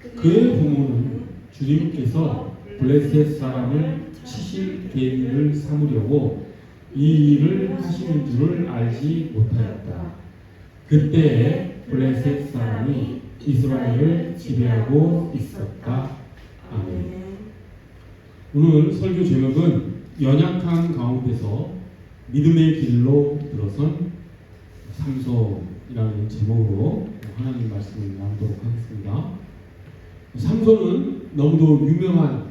그의 부모는 주님께서 블레셋 사람을 치실 계획을 삼으려고 이 일을 하시는 줄을 알지 못하였다. 그때에 블레셋 사람이 이스라엘을 지배하고 있었다. 아멘. 오늘 설교 제목은 연약한 가운데서 믿음의 길로 들어선 삼손이라는 제목으로 하나님 말씀을 나누도록 하겠습니다. 삼손은 너무도 유명한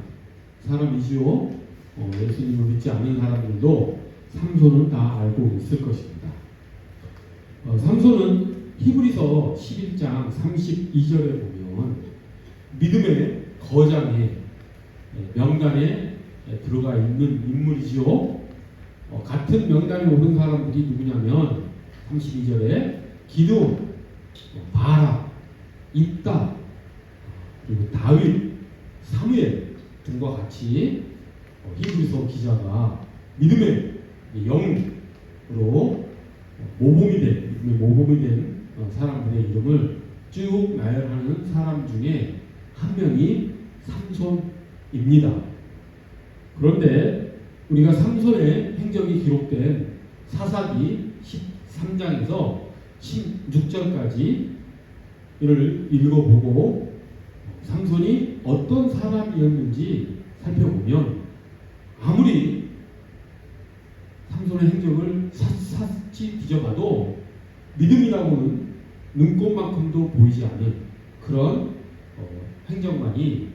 사람이지요. 예수님을 믿지 않는 사람들도 삼손은 다 알고 있을 것입니다. 삼손은 히브리서 11장 32절에 보면 믿음의 거장의 명단에 들어가 있는 인물이지요. 같은 명단에 오른 사람들이 누구냐면 32절에 기드온, 바락, 입다, 그리고 다윗, 사무엘 등과 같이 히브리서 기자가 믿음의 영으로 모범이 된 사람들의 이름을 쭉 나열하는 사람 중에 한 명이 삼손입니다. 그런데 우리가 삼손의 행적이 기록된 사사기 13장에서 16절까지 이를 읽어보고 삼손이 어떤 사람이었는지 살펴보면 아무리 삼손의 행적을 샅샅이 뒤져봐도 믿음이라고는 눈꽃만큼도 보이지 않은 그런 행적만이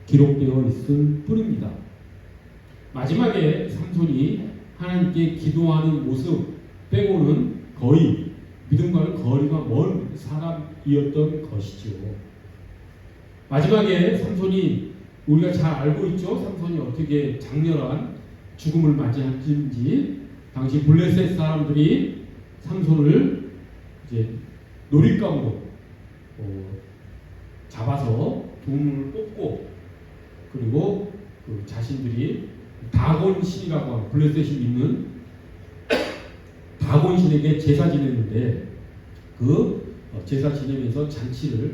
기록되어 있을 뿐입니다. 마지막에 삼손이 하나님께 기도하는 모습 빼고는 거의 믿음과는 거리가 먼 사람이었던 것이죠. 마지막에 삼손이 우리가 잘 알고 있죠. 삼손이 어떻게 장렬한 죽음을 맞이했는지. 당시 블레셋 사람들이 삼손을 이제 놀잇감으로 잡아서 돈을 뽑고, 그리고 그 자신들이 다곤 신이라고 하는 블레셋이 있는 다곤 신에게 제사 지냈는데, 그 제사 지내면서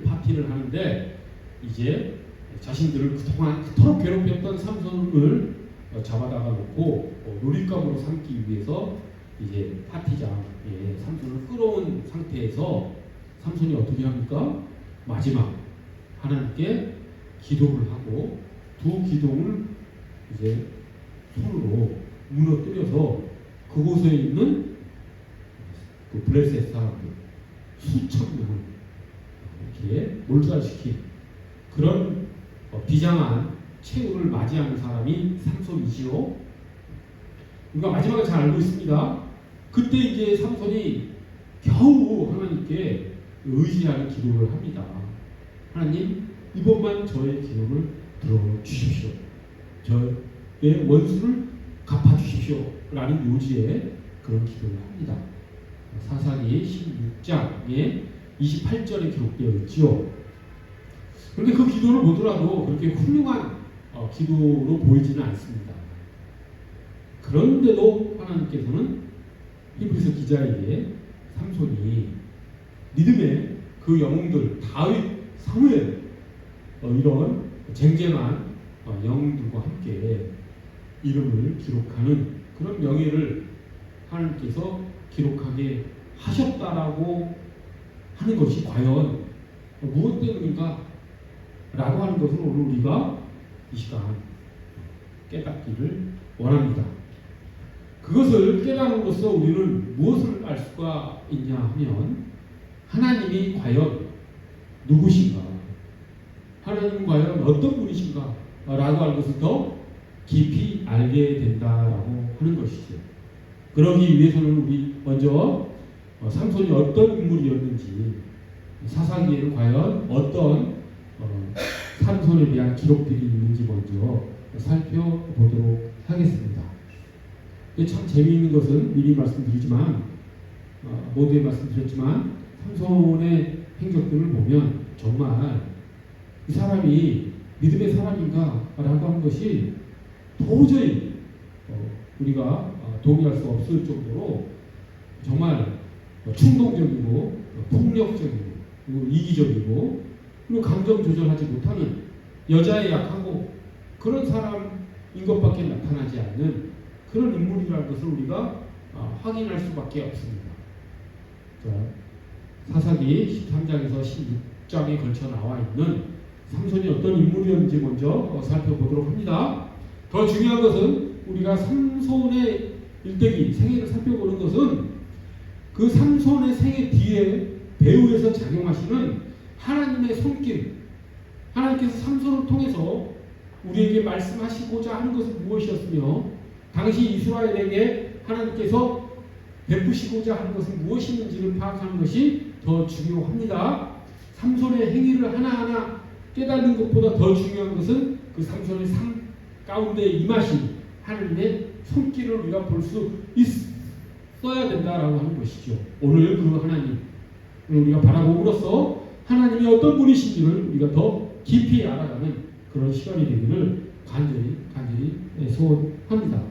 파티를 하는데 이제 자신들을 그토록 괴롭혔던 삼손을 잡아다가 놓고 놀잇감으로 삼기 위해서 이제 파티장에 삼손을 끌어온 상태에서 삼손이 어떻게 합니까? 마지막 하나님께 기도를 하고 두 기둥을 이제 손으로 무너뜨려서 그곳에 있는 그 블레셋 사람들 수천 명을 이렇게 몰살시킨 그런 비장한 최후를 맞이하는 사람이 삼손이지요. 우리가 마지막에 잘 알고 있습니다. 그때 이제 삼손이 겨우 하나님께 의지하는 기도를 합니다. 하나님, 이번만 저의 기도를 들어주십시오. 저의 원수를 갚아주십시오. 라는 요지의 그런 기도를 합니다. 사사기 16장에 28절에 기록되어 있지요. 그런데 그 기도를 보더라도 그렇게 훌륭한 기도로 보이지는 않습니다. 그런데도 하나님께서는 히브리서 기자에게 삼손이 믿음의 그 영웅들 다윗, 사무엘 이런 쟁쟁한 영웅들과 함께 이름을 기록하는 그런 명예를 하나님께서 기록하게 하셨다라고 하는 것이 과연 무엇 때문인가 라고 하는 것을 오늘 우리가 이 시간 깨닫기를 원합니다. 그것을 깨달음으로써 우리는 무엇을 알 수가 있냐 하면 하나님이 과연 누구신가, 하나님은 과연 어떤 분이신가 라고 하는 것을 더 깊이 알게 된다라고 하는 것이죠. 그러기 위해서는 우리 먼저 삼손이 어떤 인물이었는지, 사사기에는 과연 어떤 삼손에 대한 기록들이 있는지 먼저 살펴보도록 하겠습니다. 참 재미있는 것은 미리 말씀드리지만 모두에 말씀드렸지만 삼손의 행적들을 보면 정말 이 사람이 믿음의 사람인가 라고 하는 것이 도저히 우리가 동의할 수 없을 정도로 정말 충동적이고 폭력적이고 그리고 이기적이고 그리고 감정 조절하지 못하는 여자에 약하고 그런 사람인 것밖에 나타나지 않는 그런 인물이라는 것을 우리가 확인할 수밖에 없습니다. 사사기 13장에서 16장에 걸쳐 나와 있는 삼손이 어떤 인물이었는지 먼저 살펴보도록 합니다. 더 중요한 것은 우리가 삼손의 일대기 생애를 살펴보는 것은 그 삼손의 생애 뒤에 배후에서 작용하시는 하나님의 손길, 하나님께서 삼손을 통해서 우리에게 말씀하시고자 하는 것은 무엇이었으며 당시 이스라엘에게 하나님께서 베푸시고자 하는 것은 무엇이었는지를 파악하는 것이 더 중요합니다. 삼손의 행위를 하나하나 깨닫는 것보다 더 중요한 것은 그 삼손의 삶 가운데 임하신 하나님의 손길을 우리가 볼 수 있어야 된다라고 하는 것이죠. 오늘 그 하나님을 우리가 바라봄으로써 하나님이 어떤 분이신지를 우리가 더 깊이 알아가는 그런 시간이 되기를 간절히 소원합니다.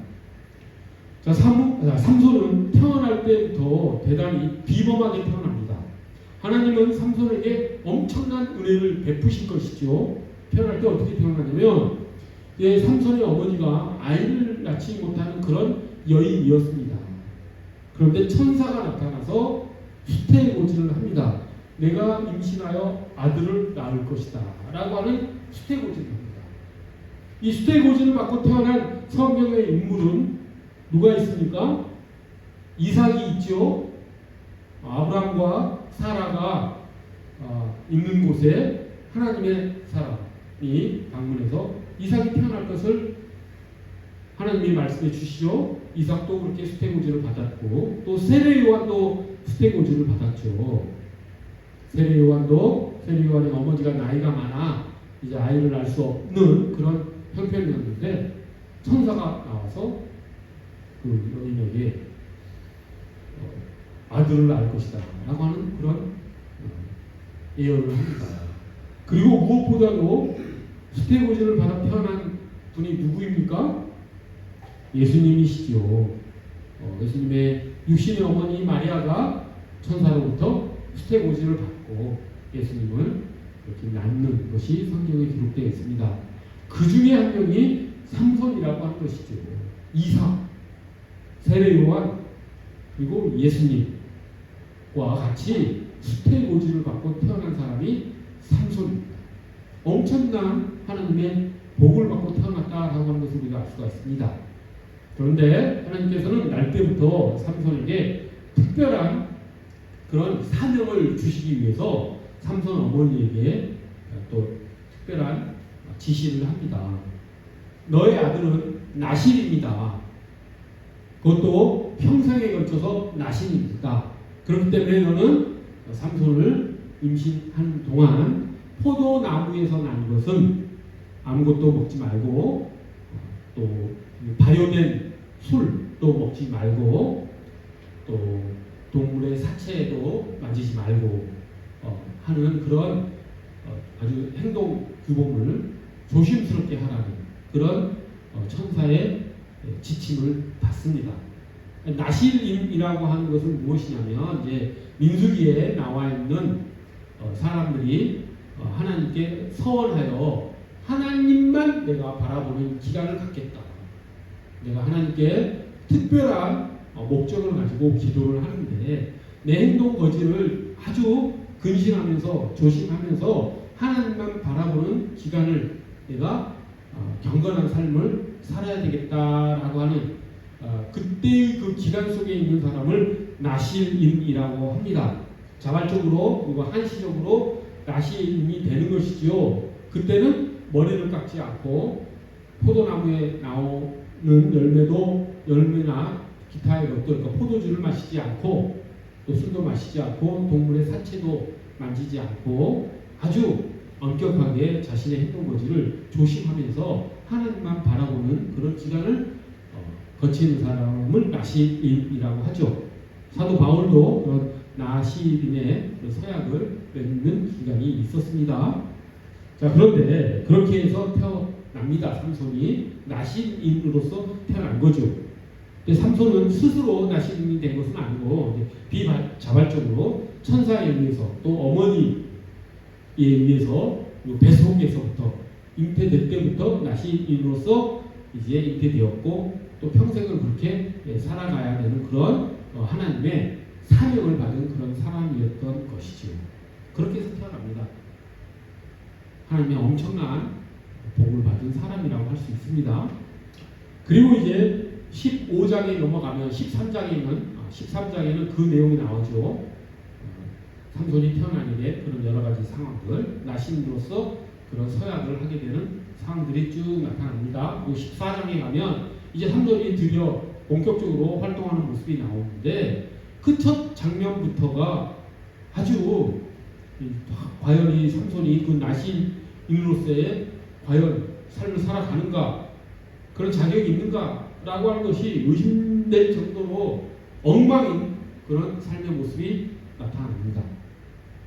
자, 삼손은 태어날 때부터 대단히 비범하게 태어납니다. 하나님은 삼손에게 엄청난 은혜를 베푸신 것이죠. 태어날 때 어떻게 태어나냐면 삼손의 어머니가 아이를 낳지 못하는 그런 여인이었습니다. 그런데 천사가 나타나서 수태고지를 합니다. 내가 임신하여 아들을 낳을 것이다 라고 하는 수태고지를 합니다. 이 수태고지를 받고 태어난 성경의 인물은 누가 있습니까? 이삭이 있죠. 아브라함과 사라가 있는 곳에 하나님의 사람이 방문해서 이삭이 태어날 것을 하나님이 말씀해 주시죠. 이삭도 그렇게 수태고지를 받았고 또 세례 요한도 수태고지를 받았죠. 세례 요한의 어머니가 나이가 많아 이제 아이를 낳을 수 없는 그런 형편이었는데 천사가 나와서 그 여인에게 아들을 낳을 것이다 라고 하는 그런 예언을 합니다. 그리고 무엇보다도 수태고지를 받아 태어난 분이 누구입니까? 예수님이시죠. 예수님의 육신의 어머니 마리아가 천사로부터 수태고지를 받고 예수님을 이렇게 낳는 것이 성경에 기록되어 있습니다. 그 중에 한 명이 삼손이라고 하는 것이죠. 이삭, 세례 요한, 그리고 예수님과 같이 수태고지를 받고 태어난 사람이 삼손입니다. 엄청난 하나님의 복을 받고 태어났다라고 하는 것을 우리가 알 수가 있습니다. 그런데 하나님께서는 날 때부터 삼손에게 특별한 그런 사명을 주시기 위해서 삼손 어머니에게 또 특별한 지시를 합니다. 너의 아들은 나실입니다. 그것도 평생에 걸쳐서 나실입니다. 그렇기 때문에 너는 삼손을 임신하는 동안 포도나무에서 난 것은 아무것도 먹지 말고 또 발효된 술도 먹지 말고 또 동물의 사체도 만지지 말고 하는 그런 아주 행동 규범을 조심스럽게 하라는 그런 천사의 지침을 받습니다. 나실임이라고 하는 것은 무엇이냐면 이제 민수기에 나와 있는 사람들이 하나님께 서원하여 하나님만 내가 바라보는 기간을 갖겠다. 내가 하나님께 특별한 목적을 가지고 기도를 하는데 내 행동 거지를 아주 근신하면서 조심하면서 하나님만 바라보는 기간을 내가 경건한 삶을 살아야 되겠다라고 하는 그때의 그 기간 속에 있는 사람을 나실임이라고 합니다. 자발적으로 그리고 한시적으로 나실임이 되는 것이지요. 그때는 머리를 깎지 않고 포도나무에 나오는 열매나 기타의 것들, 그러니까 포도주를 마시지 않고 또 술도 마시지 않고 동물의 사체도 만지지 않고 아주 엄격하게 자신의 행동 거지를 조심하면서 하나님만 바라보는 그런 기간을 거치는 사람을 나실임이라고 하죠. 사도 바울도 그런 나실임의 서약을 맺는 기간이 있었습니다. 자, 그런데 그렇게 해서 태어납니다. 삼손이 나실임으로서 태어난 거죠. 근데 삼손은 스스로 나실임이 된 것은 아니고 비자발적으로 천사에 의해서 또 어머니 의해서 뱃속에서부터 잉태될 때부터 나시인으로서 이제 잉태되었고 또 평생을 그렇게 살아가야 되는 그런 하나님의 사명을 받은 그런 사람이었던 것이죠. 그렇게 해서 태어납니다. 하나님의 엄청난 복을 받은 사람이라고 할 수 있습니다. 그리고 이제 15장에 넘어가면 13장에는 그 내용이 나오죠. 삼손이 태어난 일에 그런 여러 가지 상황들, 나신으로서 그런 서약을 하게 되는 상황들이 쭉 나타납니다. 14장에 가면 이제 삼손이 드디어 본격적으로 활동하는 모습이 나오는데 그 첫 장면부터가 아주 과연 이 삼손이 그 나신인으로서의 과연 삶을 살아가는가, 그런 자격이 있는가라고 하는 것이 의심될 정도로 엉망인 그런 삶의 모습이 나타납니다.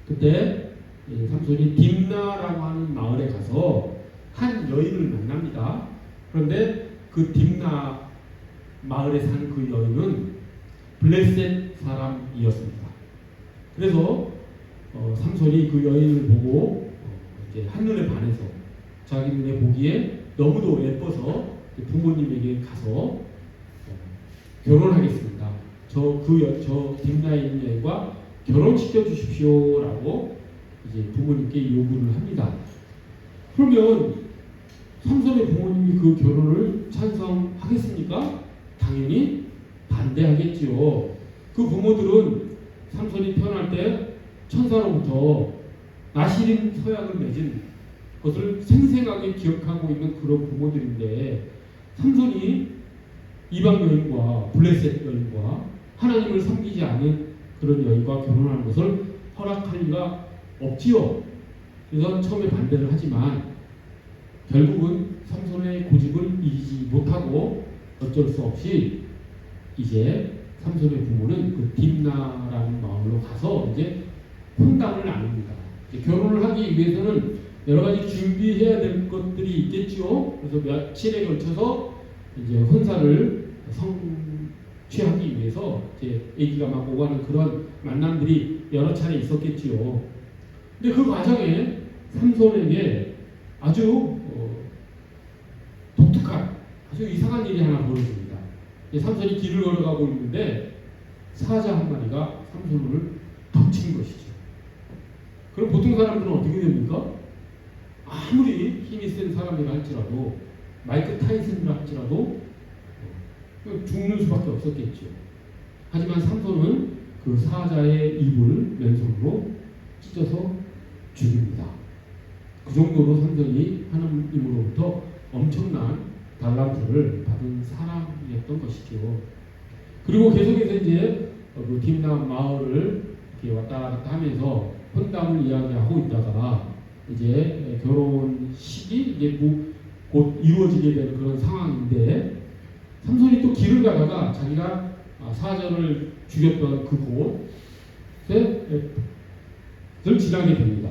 그때 삼손이 딥나라고 하는 마을에 가서 한 여인을 만납니다. 그런데 그 딥나 마을에 사는 그 여인은 블레셋 사람이었습니다. 그래서 삼손이 그 여인을 보고 이제 한눈에 반해서 자기 눈에 보기에 너무도 예뻐서 부모님에게 가서 결혼하겠습니다. 저 딥나에 있는 여인과 결혼시켜 주십시오라고 이제 부모님께 요구를 합니다. 그러면 삼손의 부모님이 그 결혼을 찬성하겠습니까? 당연히 반대하겠지요. 그 부모들은 삼손이 태어날 때 천사로부터 나시린 서약을 맺은 것을 생생하게 기억하고 있는 그런 부모들인데 삼손이 이방 여인과 블레셋 여인과 하나님을 섬기지 않은 그런 여인과 결혼하는 것을 허락할 리가 없지요. 그래서 처음에 반대를 하지만 결국은 삼손의 고집을 이기지 못하고 어쩔 수 없이 이제 삼손의 부모는 그 딥나라는 마을로 가서 이제 혼담을 나눕니다. 결혼을 하기 위해서는 여러 가지 준비해야 될 것들이 있겠지요. 그래서 며칠에 걸쳐서 이제 혼사를 성취하기 위해서 이제 아기가 막 오가는 그런 만남들이 여러 차례 있었겠지요. 근데 그 과정에 삼손에게 아주 독특한 아주 이상한 일이 하나 벌어집니다. 삼손이 길을 걸어가고 있는데 사자 한 마리가 삼손을 덮친 것이죠. 그럼 보통 사람들은 어떻게 됩니까? 아무리 힘이 센 사람이라 할지라도 마이크 타이슨이라 할지라도 죽는 수밖에 없었겠죠. 하지만 삼손은 그 사자의 입을 맨손으로 찢어서 죽입니다. 그 정도로 삼손이 하나님으로부터 엄청난 달란트를 받은 사람이었던 것이죠. 그리고 계속해서 이제 그 딥나 마을을 이렇게 왔다 갔다 하면서 혼담을 이야기하고 있다가 이제 결혼식이 이제 곧 이루어지게 되는 그런 상황인데 삼손이 또 길을 가다가 자기가 사자를 죽였던 그곳을 지나게 됩니다.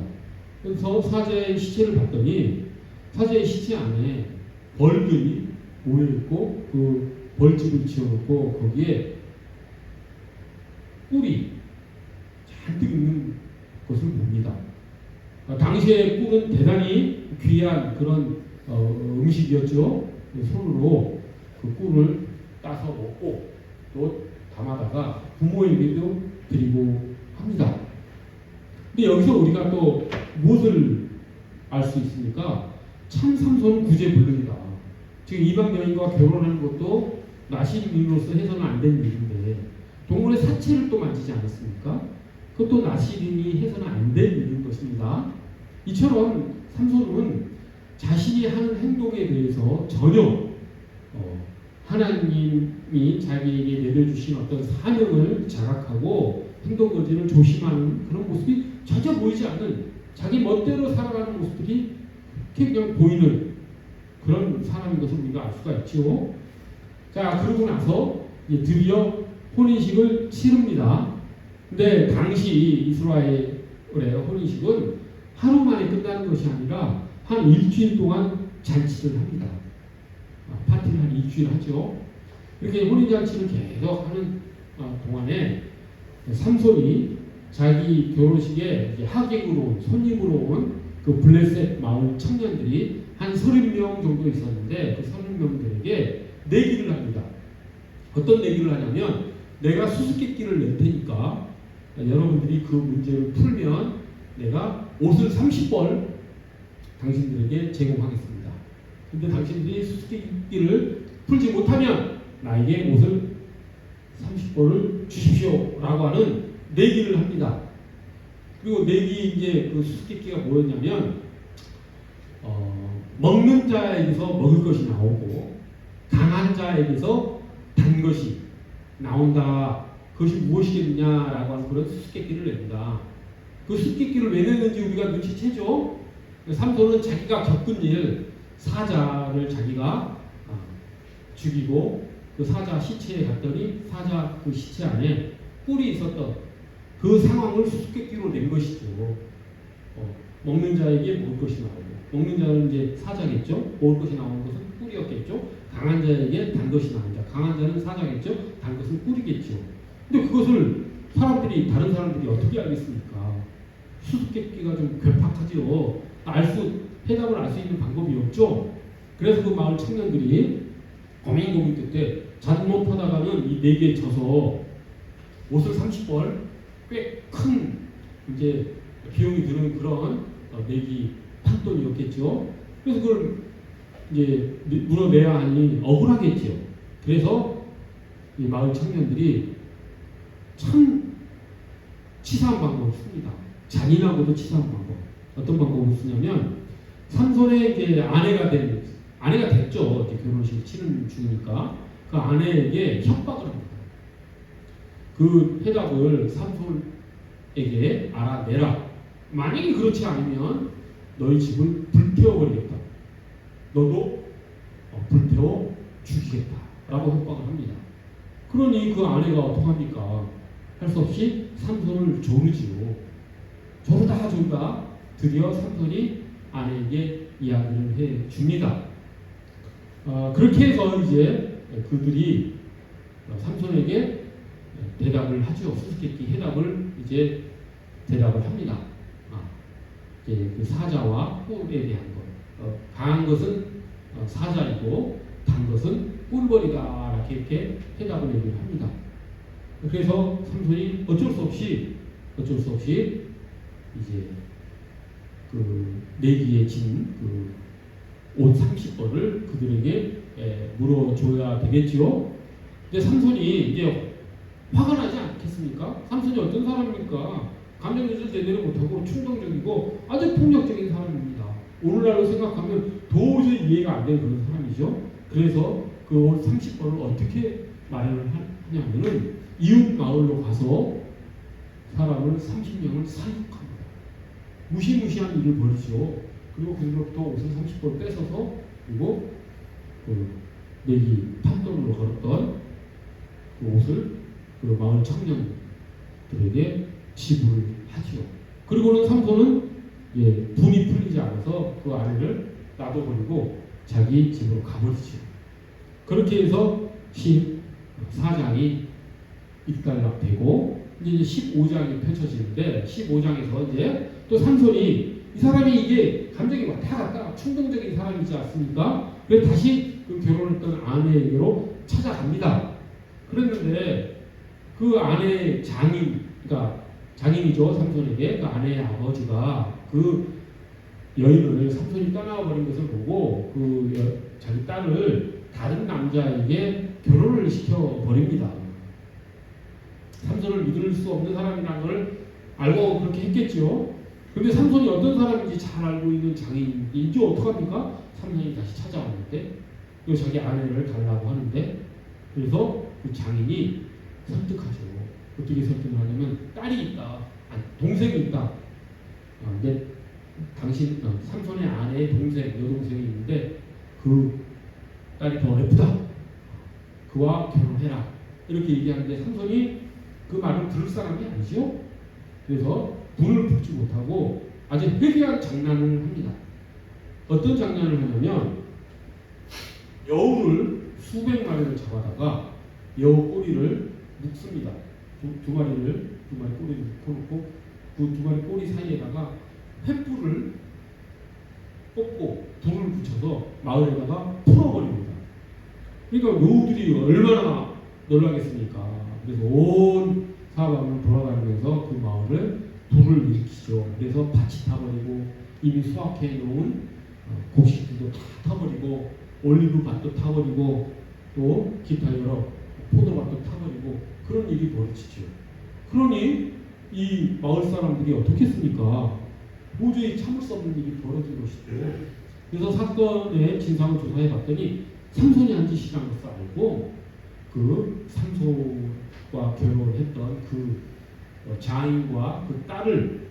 그래서 사자의 시체를 봤더니 사자의 시체 안에 벌들이 모여있고 그 벌집을 지어놓고 거기에 꿀이 잔뜩 있는 것을 봅니다. 당시에 꿀은 대단히 귀한 그런 음식이었죠. 손으로 그 꿀을 따서 먹고 또 담아다가 부모에게도 드리고 합니다. 근데 여기서 우리가 또 무엇을 알 수 있습니까? 참 삼손은 구제불능이다. 지금 이방 여인과 결혼하는 것도 나시린으로서 해서는 안 되는 일인데 동물의 사체를 또 만지지 않았습니까? 그것도 나시린이 해서는 안 되는 일인 것입니다. 이처럼 삼손은 자신이 하는 행동에 대해서 전혀 하나님이 자기에게 내려주신 어떤 사명을 자각하고 행동 거지를 조심하는 그런 모습이 전혀 보이지 않는 자기 멋대로 살아가는 모습들이 그냥 보이는 그런 사람인 것을 우리가 알 수가 있죠. 자, 그러고 나서 이제 드디어 혼인식을 치릅니다. 근데 당시 이스라엘의 혼인식은 하루 만에 끝나는 것이 아니라 한 일주일 동안 잔치를 합니다. 파티를 한 일주일 하죠. 이렇게 혼인잔치를 계속 하는 동안에 삼손이 자기 결혼식에 이제 하객으로 온, 손님으로 온 그 블레셋 마을 청년들이 한 30명 정도 있었는데 그 30명들에게 내기를 합니다. 어떤 내기를 하냐면 내가 수수께끼를 낼 테니까 여러분들이 그 문제를 풀면 내가 옷을 30벌 당신들에게 제공하겠습니다. 근데 당신들이 수수께끼를 풀지 못하면 나에게 옷을 30벌을 주십시오 라고 하는 내기를 합니다. 그리고 내기 이제 그 수수께끼가 뭐였냐면 먹는 자에게서 먹을 것이 나오고 강한 자에게서 단 것이 나온다. 그것이 무엇이겠느냐라고 하는 그런 수수께끼를 냅니다. 그 수수께끼를 왜 내는지 우리가 눈치채죠. 삼손은 자기가 겪은 일, 사자를 자기가 죽이고 그 사자 시체에 갔더니 사자 그 시체 안에 뿔이 있었던 그 상황을 수수께끼로 낸 것이죠. 먹는 자에게 먹을 것이 나오고, 먹는 자는 이제 사자겠죠. 먹을 것이 나오는 것은 뿔이었겠죠. 강한 자에게 단 것이 나온다. 강한 자는 사자겠죠. 단 것은 뿔이겠죠. 근데 그것을 다른 사람들이 어떻게 알겠습니까? 수수께끼가 좀 괴팍하지요. 해답을 알 수 있는 방법이 없죠. 그래서 그 마을 청년들이 고민 끝에 잘못하다가는 이 내기에 져서 옷을 30벌 꽤 큰 이제 비용이 드는 그런 내기 판돈이었겠죠. 그래서 그걸 이제 물어내야 하니 억울하겠죠. 그래서 이 마을 청년들이 참 치사한 방법을 씁니다. 잔인하고도 치사한 방법. 어떤 방법을 쓰냐면 삼손의 이제 아내가 됐죠. 이제 결혼식 치는 중이니까 그 아내에게 협박을 합니다. 그 해답을 삼손에게 알아내라. 만약에 그렇지 않으면 너희 집을 불태워버리겠다. 너도 불태워 죽이겠다. 라고 협박을 합니다. 그러니 그 아내가 어떡합니까? 할 수 없이 삼손을 조르지요. 조르다 드디어 삼손이 아내에게 이야기를 해 줍니다. 그렇게 해서 이제 그들이 삼손에게 대답을 하죠. 수수께끼 해답을 이제 대답을 합니다. 이제 그 사자와 뿔에 대한 것. 강한 것은 사자이고 단 것은 뿔벌이다. 이렇게 해답을 얘기를 합니다. 그래서 삼손이 어쩔 수 없이 이제 그 내기에 진 그 옷 30벌을 그들에게 물어줘야 되겠지요. 근데 삼손이 이제 화가 나지 않겠습니까? 삼손이 어떤 사람입니까? 감정 조절 제대로 못하고 충동적이고 아주 폭력적인 사람입니다. 오늘날로 생각하면 도저히 이해가 안 되는 그런 사람이죠. 그래서 그 옷 30벌을 어떻게 마련을 하냐면은 이웃 마을로 가서 사람을 30명을 사육합니다. 무시무시한 일을 벌이죠. 그리고 그들로부터 옷을 30벌 뺏어서 그리고 그 내기 판돈으로 걸었던 그 옷을 그 마을 청년들에게 지불을 하지요. 그리고는 삼손은 분이 풀리지 않아서 그 아내를 놔둬버리고 자기 집으로 가버리죠. 그렇게 해서 14장이 일단락되고 이제 15장이 펼쳐지는데 15장에서 이제 또 삼손이 이 사람이 이게 감정이 왔다 갔다 충동적인 사람이지 않습니까? 그래서 다시 그 결혼했던 아내에게로 찾아갑니다. 그랬는데 그 아내 그러니까 장인이죠. 삼손에게 그 아내의 아버지가 그 여인을 삼손이 떠나버린 것을 보고 자기 딸을 다른 남자에게 결혼을 시켜버립니다. 삼손을 믿을 수 없는 사람이라는 걸 알고 그렇게 했겠죠. 근데 삼손이 어떤 사람인지 잘 알고 있는 장인인지 어떡합니까? 삼손이 다시 찾아왔는데 자기 아내를 달라고 하는데 그래서 그 장인이 설득하죠. 어떻게 설득을 하냐면 딸이 있다. 동생이 있다. 삼손의 아내의 여동생이 있는데 그 딸이 더 예쁘다. 그와 결혼해라. 이렇게 얘기하는데 삼손이 그 말을 들을 사람이 아니죠. 그래서 분을 품지 못하고 아주 회개한 장난을 합니다. 어떤 장난을 하냐면 여우를 수백 마리를 잡아다가 여우 꼬리를 묶습니다. 두 마리를 두 마리 꼬리를 묶어놓고 그 두 마리 꼬리 사이에다가 횃불을 뽑고 불을 붙여서 마을에다가 풀어버립니다. 그러니까 노우들이 얼마나 놀라겠습니까? 그래서 온 사방을 돌아다니면서 그 마을을 불을 일으키죠. 그래서 밭이 타버리고 이미 수확해 놓은 곡식들도 다 타버리고 올리브 밭도 타버리고 또 기타 여러 포도밭도 타버리고 그런 일이 벌어지죠. 그러니 이 마을 사람들이 어떻겠습니까? 도저히 참을 수 없는 일이 벌어진 것이죠. 그래서 사건의 진상을 조사해 봤더니 삼손이 한 짓이라는 것을 알고 그 삼손과 결혼했던 그 자인과 그 딸을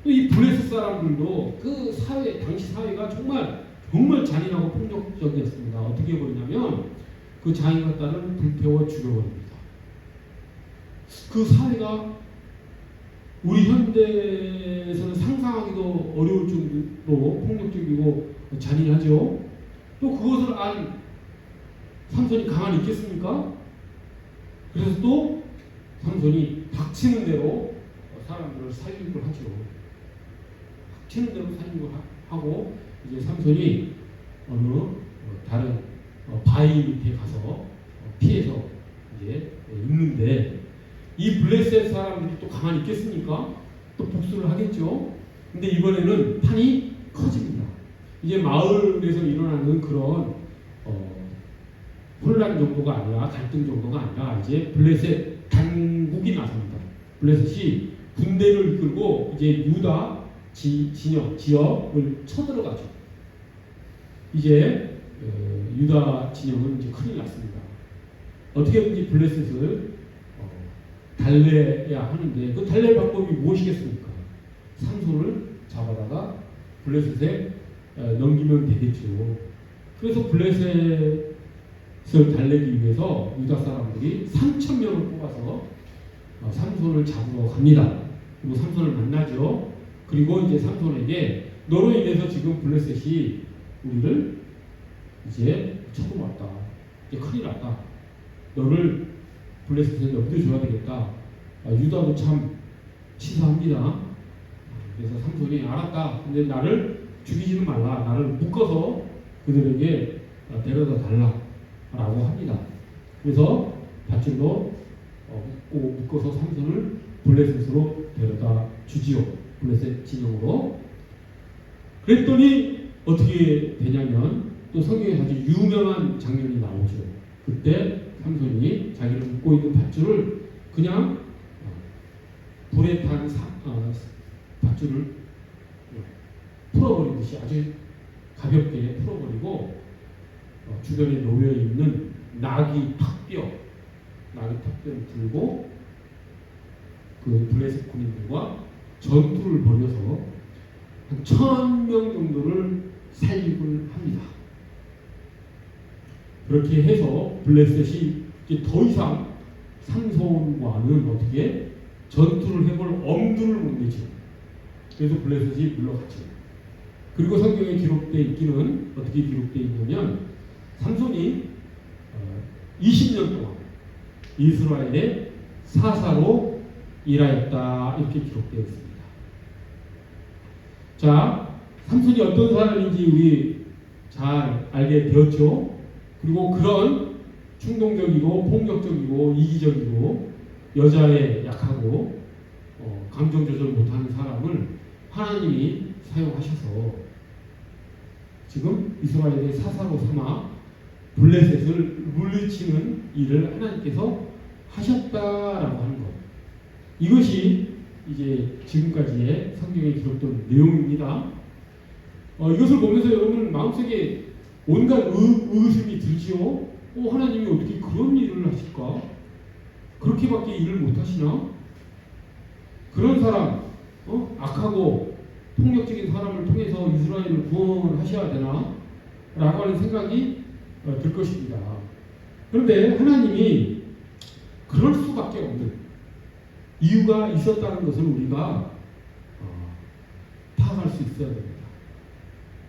또 이 블레셋 사람들도 그 사회 당시 사회가 정말 잔인하고 폭력적이었습니다. 어떻게 해버리냐면 그 자인과 딸을 불태워 죽여버립니다. 그 사회가 우리 현대에서는 상상하기도 어려울 정도로 폭력적이고 잔인하죠. 또 그것을 안 삼손이 가만히 있겠습니까? 그래서 또 삼손이 닥치는 대로 사람들을 살인을 하죠. 닥치는 대로 살인을 하고 이제 삼손이 어느 다른 바위 밑에 가서 피해서 이제 있는데 이 블레셋 사람들이 또 가만히 있겠습니까? 또 복수를 하겠죠. 근데 이번에는 판이 커집니다. 이제 마을에서 일어나는 그런 혼란 정도가 아니라 갈등 정도가 아니라 이제 블레셋 당국이 나섭니다. 블레셋이 군대를 이끌고 이제 유다 지역을 쳐들어가죠. 이제 유다 진영은 이제 큰일 났습니다. 어떻게든지 블레셋을 달래야 하는데 그 달랠 방법이 무엇이겠습니까? 삼손을 잡아다가 블레셋에 넘기면 되겠죠. 그래서 블레셋을 달래기 위해서 유다 사람들이 3,000명을 뽑아서 삼손을 잡으러 갑니다. 그리고 삼손을 만나죠. 그리고 이제 삼손에게 너로 인해서 지금 블레셋이 우리를 이제 쳐들어왔다. 이제 큰일 났다. 너를 블레셋에 넘겨줘야 되겠다. 유다도 참 치사합니다. 그래서 삼손이 알았다. 근데 나를 죽이지는 말라. 나를 묶어서 그들에게 데려다 달라. 라고 합니다. 그래서 밧줄로 묶어서 삼손을 블레셋으로 데려다 주지요. 블레셋 진영으로. 그랬더니 어떻게 되냐면 또 성경에 아주 유명한 장면이 나오죠. 그때 삼손이 자기를 묶고 있는 밧줄을 그냥 불에 탄 밧줄을 풀어버리듯이 아주 가볍게 풀어버리고 주변에 놓여 있는 나귀 턱뼈를 들고 그 블레셋 군인들과 전투를 벌여서 한 1,000명 정도를 살립을 합니다. 그렇게 해서 블레셋이 이제 더 이상 삼손과는 어떻게 전투를 해볼 엄두를 못 내죠. 그래서 블레셋이 물러갔죠. 그리고 성경에 기록되어 있기는 어떻게 기록되어 있냐면 삼손이 20년 동안 이스라엘의 사사로 일하였다 이렇게 기록되어 있습니다. 자, 삼손이 어떤 사람인지 우리 잘 알게 되었죠. 그리고 그런 충동적이고 폭력적이고 이기적이고 여자에 약하고 감정 조절 못하는 사람을 하나님이 사용하셔서 지금 이스라엘의 사사로 삼아 블레셋을 물리치는 일을 하나님께서 하셨다라고 하는 것. 이것이 이제 지금까지의 성경에 기록된 내용입니다. 이것을 보면서 여러분 마음속에 온갖 의심이 들지요. 하나님이 어떻게 그런 일을 하실까? 그렇게밖에 일을 못하시나? 그런 사람, 악하고 폭력적인 사람을 통해서 이스라엘을 구원하셔야 되나? 라고 하는 생각이 들 것입니다. 그런데 하나님이 그럴 수밖에 없는 이유가 있었다는 것을 우리가 파악할 수 있어야 됩니다.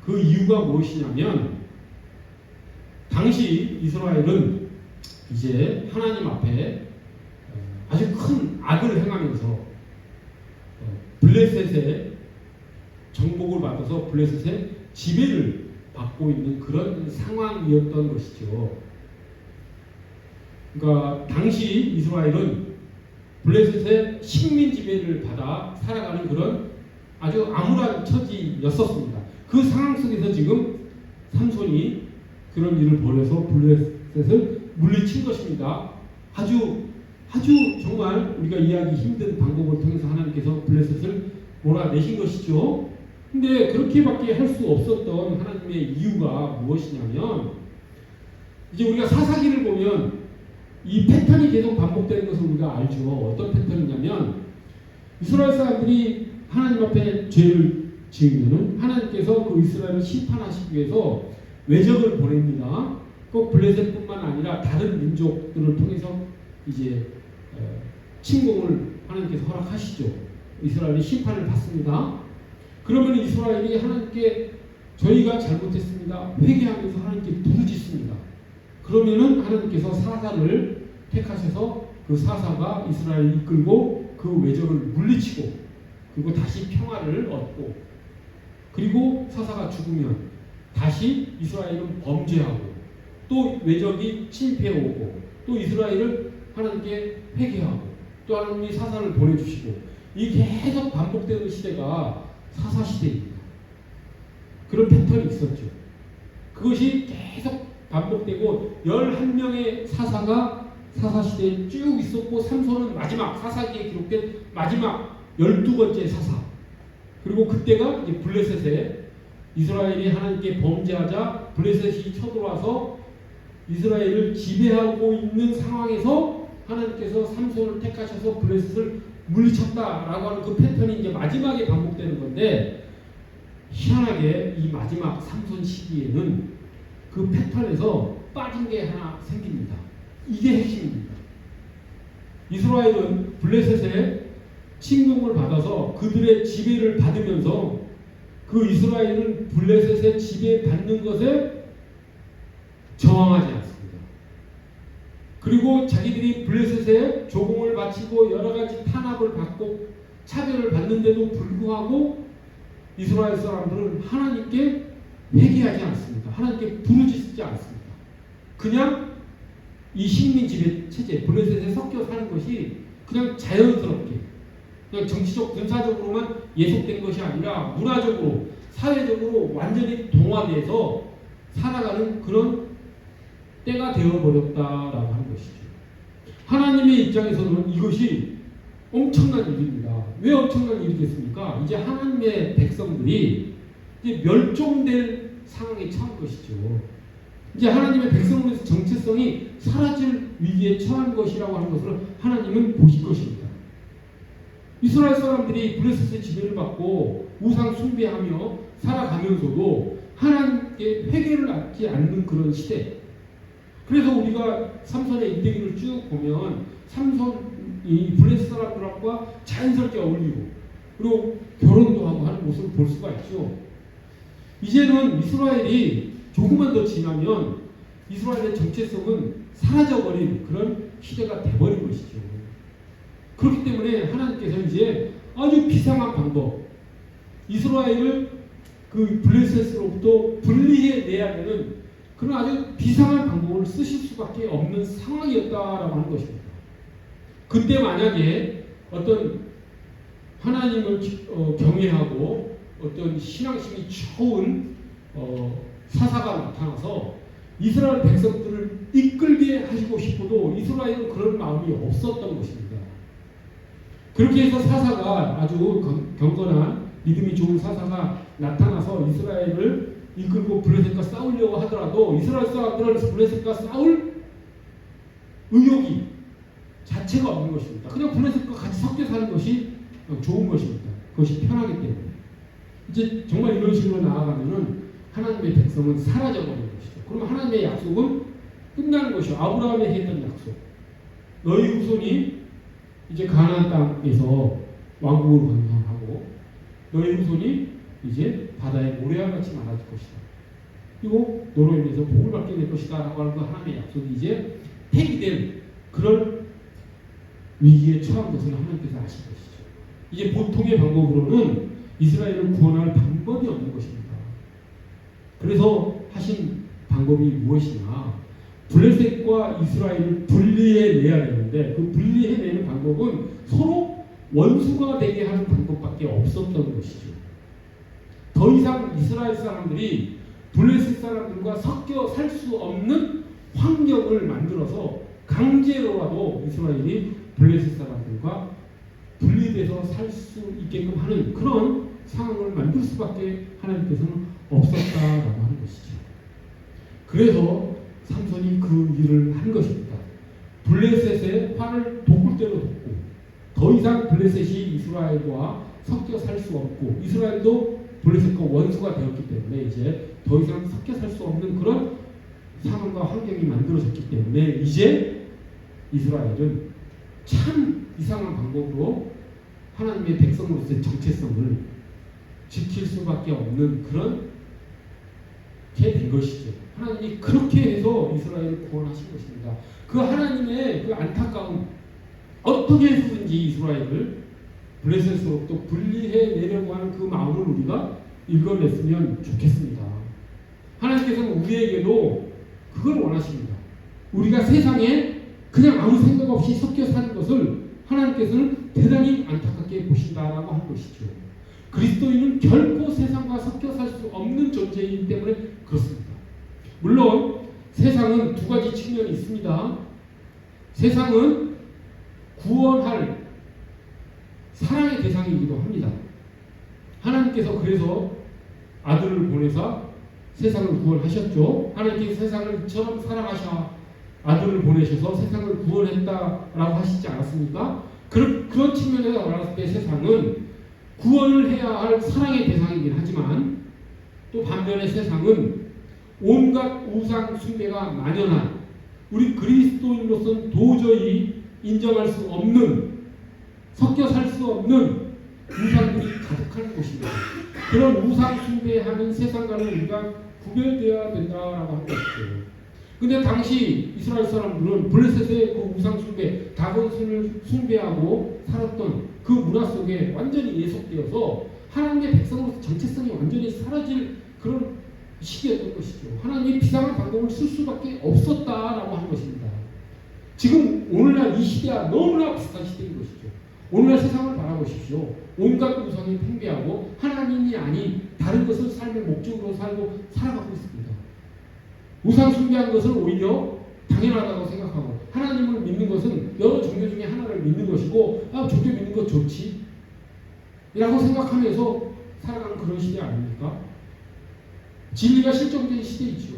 그 이유가 무엇이냐면 당시 이스라엘은 이제 하나님 앞에 아주 큰 악을 행하면서 블레셋의 정복을 받아서 블레셋의 지배를 받고 있는 그런 상황이었던 것이죠. 그러니까 당시 이스라엘은 블레셋의 식민 지배를 받아 살아가는 그런 아주 암울한 처지였었습니다. 그 상황 속에서 지금 삼손이 그런 일을 벌여서 블레셋을 물리친 것입니다. 아주 정말 우리가 이해하기 힘든 방법을 통해서 하나님께서 블레셋을 몰아내신 것이죠. 근데 그렇게밖에 할 수 없었던 하나님의 이유가 무엇이냐면, 이제 우리가 사사기를 보면 이 패턴이 계속 반복되는 것을 우리가 알죠. 어떤 패턴이냐면, 이스라엘 사람들이 하나님 앞에 죄를 지으면은 하나님께서 그 이스라엘을 심판하시기 위해서 외적을 보냅니다. 꼭 블레셋뿐만 아니라 다른 민족들을 통해서 이제 침공을 하나님께서 허락하시죠. 이스라엘이 심판을 받습니다. 그러면 이스라엘이 하나님께 저희가 잘못했습니다. 회개하면서 하나님께 부르짖습니다. 그러면은 하나님께서 사사를 택하셔서 그 사사가 이스라엘을 이끌고 그 외적을 물리치고 그리고 다시 평화를 얻고, 그리고 사사가 죽으면 다시 이스라엘은 범죄하고 또 외적이 침입해오고 또 이스라엘을 하나님께 회개하고 또 하나님이 사사를 보내주시고, 이게 계속 반복되는 시대가 사사 시대입니다. 그런 패턴이 있었죠. 그것이 계속 반복되고 11명의 사사가 사사 시대에 쭉 있었고, 삼손은 마지막 사사기에 기록된 마지막 12번째 사사. 그리고 그때가 이제 블레셋에 이스라엘이 하나님께 범죄하자 블레셋이 쳐들어와서 이스라엘을 지배하고 있는 상황에서 하나님께서 삼손을 택하셔서 블레셋을 물리쳤다라고 하는 그 패턴이 이제 마지막에 반복되는 건데, 희한하게 이 마지막 삼손 시기에는 그 패턴에서 빠진 게 하나 생깁니다. 이게 핵심입니다. 이스라엘은 블레셋의 침공을 받아서 그들의 지배를 받으면서 그 이스라엘은 블레셋의 지배받는 것에 저항하지 않습니다. 그리고 자기들이 블레셋에 조공을 바치고 여러 가지 탄압을 받고 차별을 받는데도 불구하고 이스라엘 사람들은 하나님께 회개하지 않습니다. 하나님께 부르짖지 않습니다. 그냥 이 식민 지배 체제, 블레셋에 섞여 사는 것이 그냥 자연스럽게, 그냥 정치적, 군사적으로만 예속된 것이 아니라 문화적으로, 사회적으로 완전히 동화돼서 살아가는 그런 때가 되어버렸다라고 하는 것이죠. 하나님의 입장에서는 이것이 엄청난 일입니다. 왜 엄청난 일이겠습니까? 이제 하나님의 백성들이 이제 멸종될 상황에 처한 것이죠. 이제 하나님의 백성으로서 정체성이 사라질 위기에 처한 것이라고 하는 것을 하나님은 보실 것입니다. 이스라엘 사람들이 블레셋의 지배를 받고 우상 숭배하며 살아가면서도 하나님께 회개를 하지 않는 그런 시대. 그래서 우리가 삼손의 인대기를 쭉 보면 삼손이 블레셋 사람들과 자연스럽게 어울리고 그리고 결혼도 하고 하는 모습을 볼 수가 있죠. 이제는 이스라엘이 조금만 더 지나면 이스라엘의 정체성은 사라져버린 그런 시대가 돼버린 것이죠. 그렇기 때문에 하나님께서 이제 아주 비상한 방법, 이스라엘을 그 블레셋으로부터 분리해내야 되는 그런 아주 비상한 방법을 쓰실 수밖에 없는 상황이었다라고 하는 것입니다. 그때 만약에 어떤 하나님을 경외하고 어떤 신앙심이 좋은 사사가 나타나서 이스라엘 백성들을 이끌게 하시고 싶어도 이스라엘은 그런 마음이 없었던 것입니다. 그렇게 해서 사사가 아주 경건한 믿음이 좋은 사사가 나타나서 이스라엘을 이끌고 블레셋과 싸우려고 하더라도 이스라엘 사람들은 블레셋과 싸울 의욕이 자체가 없는 것입니다. 그냥 블레셋과 같이 섞여 사는 것이 좋은 것입니다. 그것이 편하기 때문에. 이제 정말 이런 식으로 나아가면은 하나님의 백성은 사라져버리는 것이죠. 그럼 하나님의 약속은 끝나는 것이죠. 아브라함에게 했던 약속. 너희 후손이 이제 가나안 땅에서 왕국을 건설하고 너희 후손이 이제 바다의 모래와 같이 많아질 것이다. 그리고 너로 인해서 복을 받게 될 것이다 라고 하는 그 하나님의 약속이 이제 폐기된 그런 위기에 처한 것을 하나님께서 아신 것이죠. 이제 보통의 방법으로는 이스라엘을 구원할 방법이 없는 것입니다. 그래서 하신 방법이 무엇이냐? 블레셋과 이스라엘을 분리해내야 되는데 그 분리해내는 방법은 서로 원수가 되게 하는 방법밖에 없었던 것이죠. 더 이상 이스라엘 사람들이 블레셋 사람들과 섞여 살 수 없는 환경을 만들어서 강제로라도 이스라엘이 블레셋 사람들과 분리돼서 살 수 있게끔 하는 그런 상황을 만들 수밖에 하나님께서는 없었다라고 하는 것이죠. 그래서 삼손이 그 일을 한 것입니다. 블레셋의 화를 돋굴 대로 돋고 더 이상 블레셋이 이스라엘과 섞여 살 수 없고 이스라엘도 블레셋과 원수가 되었기 때문에 이제 더 이상 섞여 살 수 없는 그런 상황과 환경이 만들어졌기 때문에 이제 이스라엘은 참 이상한 방법으로 하나님의 백성으로서의 정체성을 지킬 수밖에 없는 그런 게 된 것이죠. 하나님이 그렇게 해서 이스라엘을 구원하신 것입니다. 그 하나님의 그 안타까운 어떻게 해서든지 이스라엘을 블레셋으로부터 분리해내려고 하는 그 마음을 우리가 읽어냈으면 좋겠습니다. 하나님께서는 우리에게도 그걸 원하십니다. 우리가 세상에 그냥 아무 생각 없이 섞여 사는 것을 하나님께서는 대단히 안타깝게 보신다라고 한 것이죠. 그리스도인은 결코 세상과 섞여 살 수 없는 존재이기 때문에 그렇습니다. 물론 세상은 두 가지 측면이 있습니다. 세상은 구원할 사랑의 대상이기도 합니다. 하나님께서 그래서 아들을 보내사 세상을 구원하셨죠. 하나님께서 세상을 이처럼 사랑하셔 아들을 보내셔서 세상을 구원했다라고 하시지 않았습니까? 그런 측면에서 말했을 때 세상은 구원을 해야 할 사랑의 대상이긴 하지만 또 반면에 세상은 온갖 우상 숭배가 만연한 우리 그리스도인으로서는 도저히 인정할 수 없는 섞여 살 수 없는 우상들이 가득한 곳입니다. 그런 우상 숭배하는 세상과는 우리가 구별되어야 된다라고 한 것이죠. 근데 당시 이스라엘 사람들은 블레셋의 그 우상 숭배, 다곤신을 숭배하고 살았던 그 문화 속에 완전히 예속되어서 하나님의 백성으로서 정체성이 완전히 사라질 그런 시기였던 것이죠. 하나님이 비상한 방법을 쓸 수밖에 없었다라고 하는 것입니다. 지금 오늘날 이 시대와 너무나 비슷한 시대인 것이죠. 오늘날 세상을 바라보십시오. 온갖 우상이 팽배하고 하나님이 아닌 다른 것을 삶의 목적으로 살고 살아가고 있습니다. 우상 숭배한 것을 오히려 당연하다고 생각하고 하나님을 믿는 것은 여러 종교 중에 하나를 믿는 것이고 종교 믿는 것 좋지 라고 생각하면서 살아가는 그런 시대 아닙니까? 진리가 실종된 시대이죠.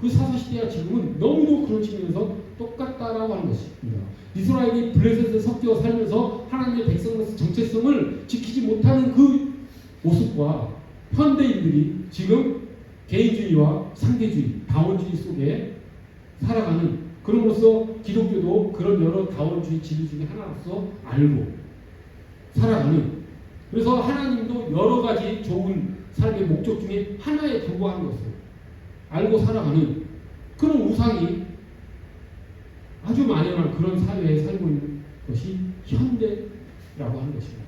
그 사사시대와 지금은 너무도 그런 측면에서 똑같다라고 하는 것입니다. 이스라엘이 블레셋에 섞여 살면서 하나님의 백성으로서 정체성을 지키지 못하는 그 모습과 현대인들이 지금 개인주의와 상대주의, 다원주의 속에 살아가는 그럼으로써 기독교도 그런 여러 다원주의 진리 중에 하나로서 알고 살아가는 그래서 하나님도 여러 가지 좋은 삶의 목적 중에 하나에 불과한 것을 알고 살아가는 그런 우상이 아주 만연한 그런 사회에 살고 있는 것이 현대라고 하는 것입니다.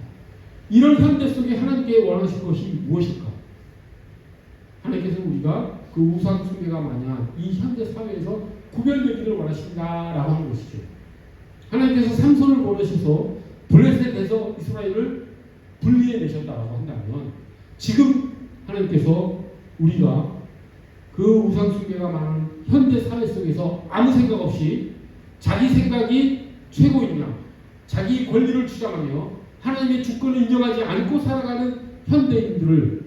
이런 현대 속에 하나님께 원하실 것이 무엇일까? 하나님께서 우리가 그 우상 숭배가 만약 이 현대 사회에서 구별되기를 원하신다라고 하는 것이죠. 하나님께서 삼손을 보내셔서 블레셋에서 이스라엘을 분리해내셨다라고 한다면 지금 하나님께서 우리가 그 우상 숭배가 많은 현대 사회 속에서 아무 생각 없이 자기 생각이 최고이냐 자기 권리를 주장하며 하나님의 주권을 인정하지 않고 살아가는 현대인들을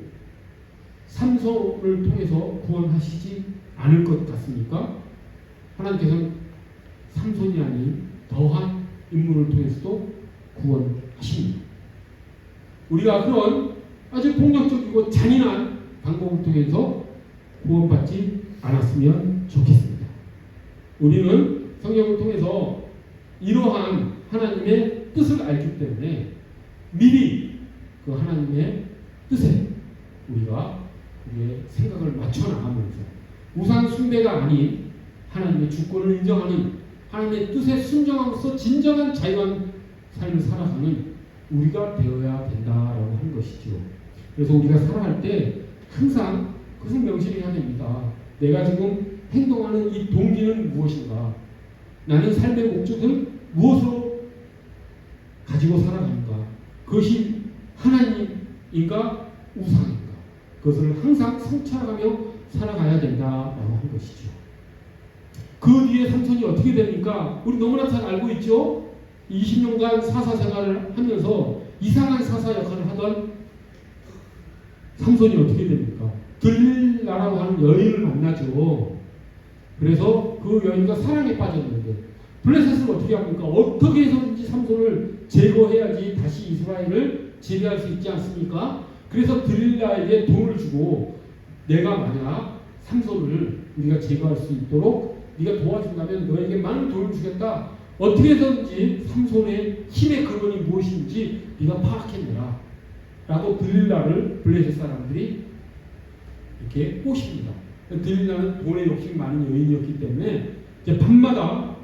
삼손을 통해서 구원하시지 않을 것 같습니까? 하나님께서는 삼손이 아닌 더한 인물을 통해서도 구원하십니다. 우리가 그런 아주 폭력적이고 잔인한 방법을 통해서 구원받지 않았으면 좋겠습니다. 우리는 성경을 통해서 이러한 하나님의 뜻을 알기 때문에 미리 그 하나님의 뜻에 우리가 우리의 생각을 맞춰 나가면서 우상 숭배가 아닌 하나님의 주권을 인정하는 하나님의 뜻에 순종함으로써 진정한 자유한 삶을 살아가는 우리가 되어야 된다라고 하는 것이죠. 그래서 우리가 살아갈 때 항상 그것을 명심해야 됩니다. 내가 지금 행동하는 이 동기는 무엇인가? 나는 삶의 목적을 무엇으로 가지고 살아가는가? 그것이 하나님인가 우상인가? 그것을 항상 성찰하며 살아가야 된다라고 하는 것이죠. 그 뒤에 삼손이 어떻게 됩니까? 우리 너무나 잘 알고 있죠? 20년간 사사 생활을 하면서 이상한 사사 역할을 하던 삼손이 어떻게 됩니까? 들릴라라고 하는 여인을 만나죠. 그래서 그 여인과 사랑에 빠졌는데 블레셋을 어떻게 합니까? 어떻게 해서든지 삼손을 제거해야지 다시 이스라엘을 지배할 수 있지 않습니까? 그래서 들릴라에게 돈을 주고 내가 만약 삼손을 우리가 제거할 수 있도록 네가 도와준다면 너에게 많은 돈을 주겠다. 어떻게 해서든지 삼손의 힘의 근원이 무엇인지 네가 파악해내라 라고 들릴라를 블레셋 사람들이 이렇게 꼬십니다. 들릴라는 돈에 욕심이 많은 여인이었기 때문에 이제 밤마다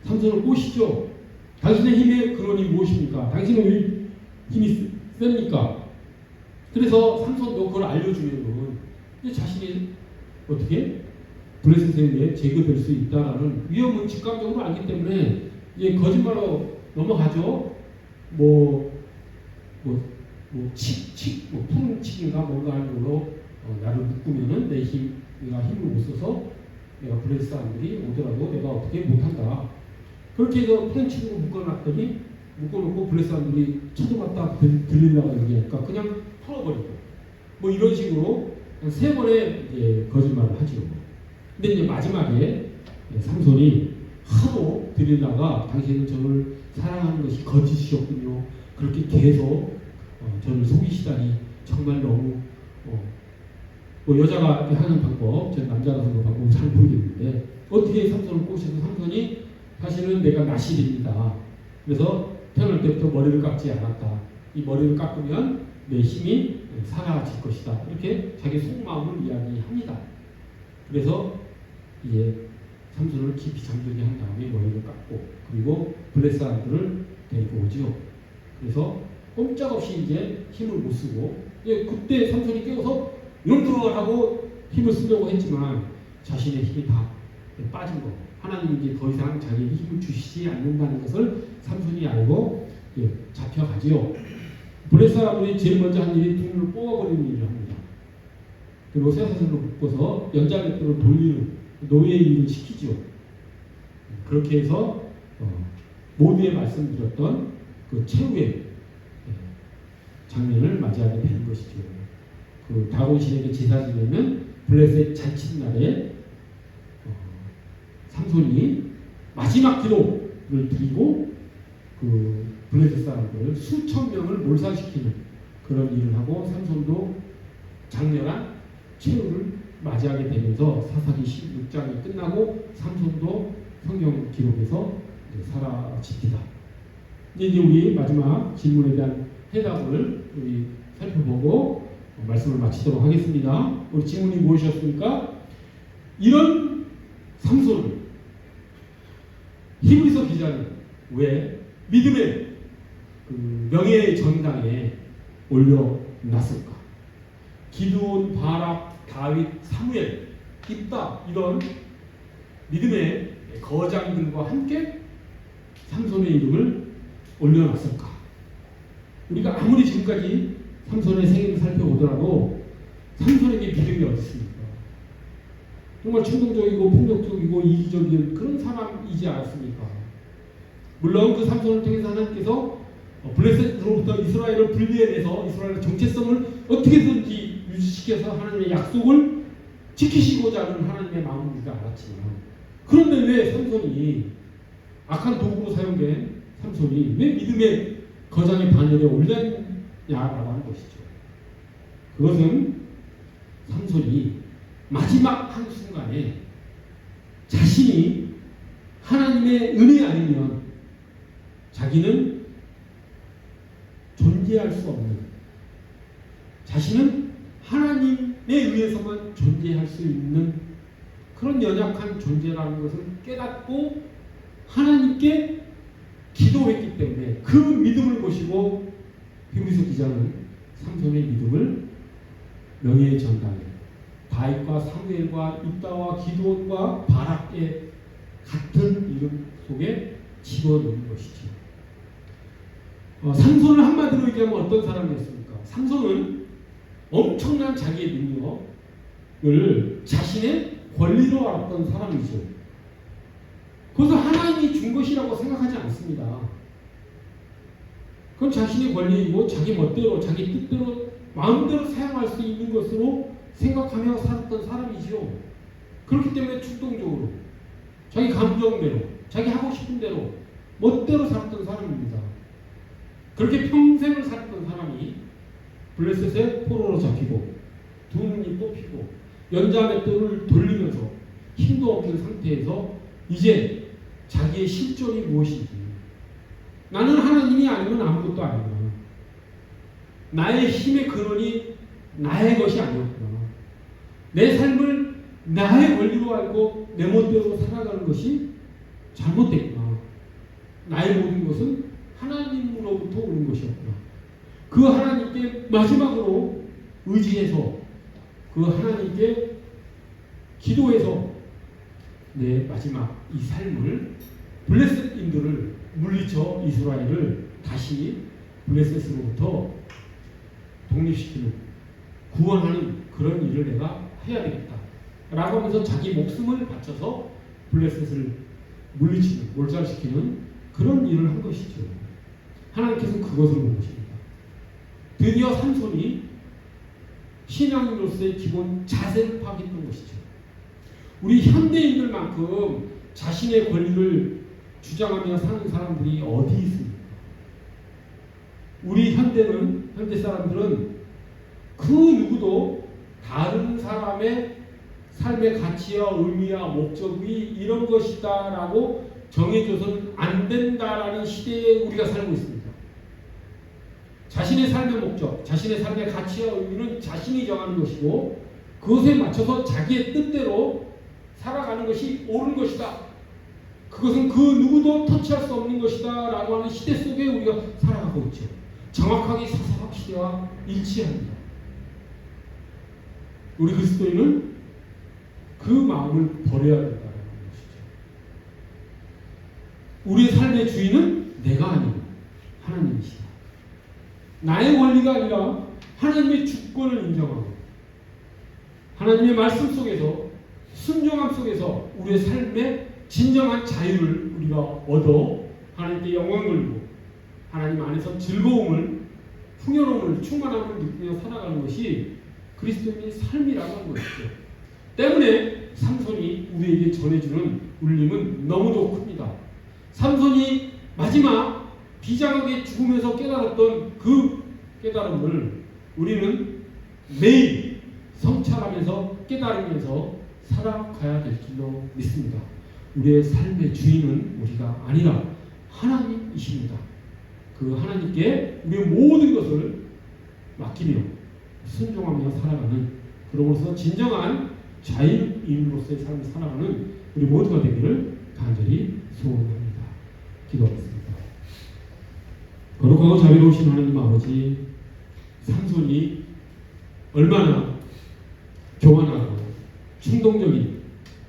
삼손을 꼬시죠. 당신의 힘의 근원이 무엇입니까? 당신은 왜 힘이 셉니까? 그래서 삼손도 그걸 알려주면은 자신이 어떻게 블레셋에 의해 제거될 수 있다라는 위험은 직감적으로 알기 때문에 이제 거짓말로 넘어가죠. 푸른 칙인가 뭔가 하는 걸로 나를 묶으면은 내가 힘을 못 써서 내가 블레셋 사람들이 오더라도 내가 어떻게 못한다. 그렇게 해서 푸른 칙으로 묶어놓고 블레셋 사람들이 쳐들어갔다 들리려고 얘기하니까 그냥 풀어버리고 이런 식으로 한 3번의 이제 거짓말을 하죠. 근데 이제 마지막에 삼손이 하도 들리다가 당신은 저를 사랑하는 것이 거짓이었군요. 그렇게 계속 저를 속이시다니 정말 너무 여자가 하는 방법, 저 남자가 하는 방법 잘 모르겠는데 어떻게 삼손을 꼬셔서 삼손이 사실은 내가 나실입니다. 그래서 태어날 때부터 머리를 깎지 않았다. 이 머리를 깎으면 내 힘이 사라질 것이다. 이렇게 자기 속마음을 이야기합니다. 그래서 이제 삼손을 깊이 잠들게 한 다음에 머리를 깎고 그리고 블레셋 사람들을 데리고 오죠. 그래서 꼼짝없이 이제 힘을 못 쓰고 그때 삼손이 깨워서 이놈들어 하고 힘을 쓰려고 했지만 자신의 힘이 다 빠진 거. 하나님이 이제 더 이상 자기에게 힘을 주시지 않는다는 것을 삼손이 알고 잡혀가지요. 블레셋 사람들이 제일 먼저 한 일이 등을 뽑아버리는 일을 합니다. 그리고 쇠사슬로 묶어서 연자맷돌을 돌리는 노예의 일을 시키죠. 그렇게 해서 모두에 말씀드렸던 그 최후의 장면을 맞이하게 되는 것이죠. 그 다곤신에게 제사 지내면 블레셋 잔칫날에 삼손이 마지막 기도를 드리고 그 블레셋 사람들 수천 명을 몰살시키는 그런 일을 하고 삼손도 장렬한 최후를 맞이하게 되면서 사사기 16장이 끝나고 삼손도 성경 기록에서 사라집니다. 이제 우리 마지막 질문에 대한 해답을 우리 살펴보고 말씀을 마치도록 하겠습니다. 우리 질문이 무엇이었습니까? 이런 삼손을 히브리서 기자는 왜 믿음의 그 명예의 전당에 올려놨을까? 기드온, 바락, 다윗, 사무엘, 입다 이런 믿음의 거장들과 함께 삼손의 이름을 올려놨을까? 우리가 아무리 지금까지 삼손의 생애를 살펴보더라도 삼손에게 믿음이 어디 있습니까? 정말 충동적이고 폭력적이고 이기적인 그런 사람이지 않았습니까? 물론 그 삼손을 통해서 하나님께서 블레셋으로부터 이스라엘을 분리해내서 이스라엘의 정체성을 어떻게든지 유지시켜서 하나님의 약속을 지키시고자 하는 하나님의 마음을 우리가 알았지만 그런데 왜 삼손이 악한 도구로 사용된 삼손이 왜 믿음의 거장의 반열에 올렸냐라고 하는 것이죠. 그것은 삼손이 마지막 한순간에 자신이 하나님의 은혜 아니면 자기는 존재할 수 없는, 자신은 하나님에 의해서만 존재할 수 있는 그런 연약한 존재라는 것을 깨닫고 하나님께 기도했기 때문에 그 믿음을 보시고 히브리서 기자는 삼손의 믿음을 명예의 전당에 다윗과 사무엘과 입다와 기드온과 바락의 같은 이름 속에 집어넣은 것이죠. 삼손을 한마디로 얘기하면 어떤 사람이었습니까? 삼손은 엄청난 자기의 능력을 자신의 권리로 알았던 사람이죠. 그것을 하나님이 준 것이라고 생각하지 않습니다. 그건 자신의 권리이고 자기 멋대로 자기 뜻대로 마음대로 사용할 수 있는 것으로 생각하며 살았던 사람이죠. 그렇기 때문에 충동적으로 자기 감정대로 자기 하고 싶은 대로 멋대로 살았던 사람입니다. 그렇게 평생을 살았던 사람이 블레셋의 포로로 잡히고 두 눈이 뽑히고 연자맷돌을 돌리면서 힘도 없는 상태에서 이제 자기의 실존이 무엇인지, 나는 하나님이 아니면 아무것도 아니구나, 나의 힘의 근원이 나의 것이 아니었구나, 내 삶을 나의 권리로 알고 내 멋대로 살아가는 것이 잘못됐구나, 나의 모든 것은 하나님으로부터 오는 것이었구나, 그 하나님께 마지막으로 의지해서 그 하나님께 기도해서 내 마지막 이 삶을, 블레셋인들을 물리쳐 이스라엘을 다시 블레셋으로부터 독립시키는, 구원하는 그런 일을 내가 해야 되겠다 라고 하면서 자기 목숨을 바쳐서 블레셋을 물리치는, 몰살시키는 그런 일을 한 것이죠. 하나님께서 그것을 보십니다. 드디어 삼손이 신앙인으로서의 기본 자세를 파악했던 것이죠. 우리 현대인들만큼 자신의 권리를 주장하며 사는 사람들이 어디 있습니까? 우리 현대 사람들은 그 누구도 다른 사람의 삶의 가치와 의미와 목적이 이런 것이다 라고 정해줘서는 안 된다라는 시대에 우리가 살고 있습니다. 자신의 삶의 목적, 자신의 삶의 가치와 의미는 자신이 정하는 것이고 그것에 맞춰서 자기의 뜻대로 살아가는 것이 옳은 것이다. 그것은 그 누구도 터치할 수 없는 것이다 라고 하는 시대 속에 우리가 살아가고 있죠. 정확하게 사사각 시대와 일치합니다. 우리 그리스도인은 그 마음을 버려야 된다는 것이죠. 우리의 삶의 주인은 내가 아니고 하나님이시다. 나의 원리가 아니라 하나님의 주권을 인정하고 하나님의 말씀 속에서 순종함 속에서 우리의 삶의 진정한 자유를 우리가 얻어 하나님께 영광 돌리고 하나님 안에서 즐거움을, 풍요로움을, 충만함을 느끼며 살아가는 것이 그리스도인의 삶이라는 것이죠. 때문에 삼손이 우리에게 전해주는 울림은 너무도 큽니다. 삼손이 마지막 비장하게 죽으면서 깨달았던 그 깨달음을 우리는 매일 성찰하면서 깨달으면서 살아가야 될 줄로 믿습니다. 우리의 삶의 주인은 우리가 아니라 하나님이십니다. 그 하나님께 우리의 모든 것을 맡기며 순종하며 살아가는, 그러고서 진정한 자유인으로서의 삶을 살아가는 우리 모두가 되기를 간절히 소원합니다. 기도하겠습니다. 거룩하고 자비로우신 하나님 아버지, 삼손이 얼마나 교만하고 충동적인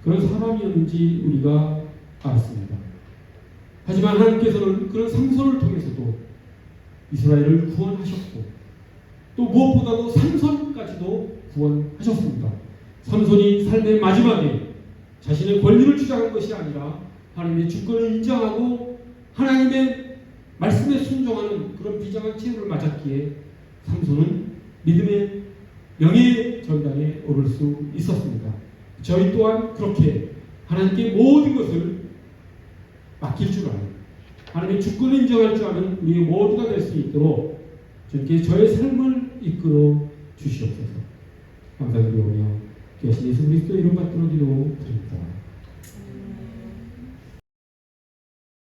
그런 사람이었는지 우리가 알았습니다. 하지만 하나님께서는 그런 삼손을 통해서도 이스라엘을 구원하셨고 또 무엇보다도 삼손까지도 구원하셨습니다. 삼손이 삶의 마지막에 자신의 권리를 주장한 것이 아니라 하나님의 주권을 인정하고 하나님의 말씀에 순종하는 그런 비장한 치유를 맞았기에 삼손은 믿음의 명예의 전당에 오를 수 있었습니다. 저희 또한 그렇게 하나님께 모든 것을 맡길 줄 아는, 하나님의 주권을 인정할 줄 아는 우리 모두가 될 수 있도록 주님께 저의 삶을 이끌어 주시옵소서. 감사드리오며 귀하신 예수 그리스도 이름 받들어 기도드립니다.